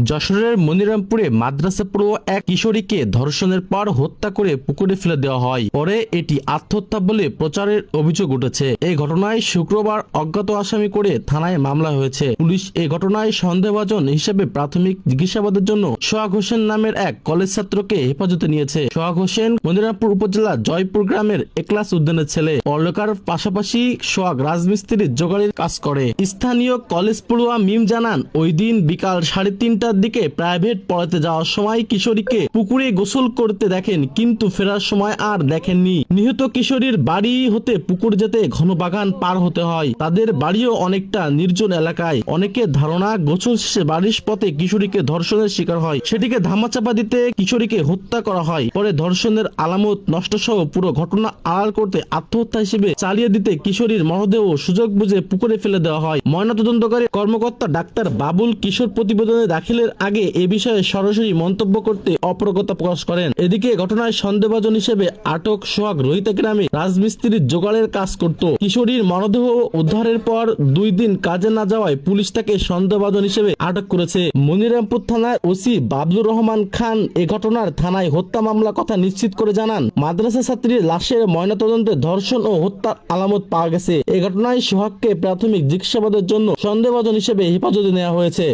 যশোরের মনিরামপুরে মাদ্রাসা পড়ুয়া এক কিশোরীকে ধর্ষণের পর হত্যা করে পুকুরে ফেলে দেওয়া হয়। পরে এটি আত্মহত্যা বলে প্রচারের অভিযোগ উঠেছে। এই ঘটনায় শুক্রবার অজ্ঞাত আসামি করে থানায় মামলা হয়েছে। পুলিশ এই ঘটনায় সন্দেহভাজন হিসেবে প্রাথমিক জিজ্ঞাসাবাদের জন্য সোহাগ হোসেন নামের এক কলেজ ছাত্রকে হেফাজতে নিয়েছে। সোহাগ হোসেন মনিরামপুর উপজেলা জয়পুর গ্রামের একলাস উদ্যানের ছেলে। পড়ালেখার পাশাপাশি সোহাগ রাজমিস্ত্রির জোগাড়ির কাজ করে। স্থানীয় কলেজ পড়ুয়া মিম জানান, ওই দিন বিকাল 3:30টার দিকে প্রাইভেট পড়াতে যাওয়ার সময় কিশোরীকে পুকুরে গোসল করতে দেখেন, কিন্তু ফেরার সময় আর দেখেননি। নিহত কিশোরীর বাড়ি হতে পুকুর যেতে ঘন বাগান পার হতে হয়। তাদের বাড়িও অনেকটা নির্জন এলাকায়। অনেকের ধারণা গোসল শেষে বাড়ির পথে কিশোরীকে ধর্ষণের শিকার হয়। সেটিকে ধামাচাপা দিতে কিশোরীকে হত্যা করা হয়। পরে ধর্ষণের আলামত নষ্ট সহ পুরো ঘটনা আড়াল করতে আত্মহত্যা হিসেবে চালিয়ে দিতে কিশোরীর মরদেহ সুযোগ বুঝে পুকুরে ফেলে দেওয়া হয়। ময়নাতদন্তকারী কর্মকর্তা ডাক্তার বাবুল কিশোর প্রতিবেদনে দাখিলের আগে এ বিষয়ে সরাসরি মন্তব্য করতে অপারগতা প্রকাশ করেন। এদিকে ঘটনায় সন্দেহভাজন হিসেবে আটক সোহাগ রোহিতা গ্রামে রাজমিস্ত্রির জোগাড়ের কাজ করত। কিশোরীর মরদেহ উদ্ধারের পর 2 দিন কাজে না যাওয়ায় পুলিশ তাকে সন্দেহভাজন হিসেবে আটক করেছে। মনিরামপুর থানার ওসি বাবলুর রহমান খান এ ঘটনার থানায় হত্যা মামলা কথা নিশ্চিত করে জানান, মাদ্রাসা ছাত্রীর লাশের ময়নাতদন্তে ধর্ষণ ও হত্যার আলামত পাওয়া গেছে। এ ঘটনায় সোহাগকে প্রাথমিক জিজ্ঞাসাবাদের জন্য সন্দেহভাজন হিসেবে হেফাজতে নেওয়া হয়েছে।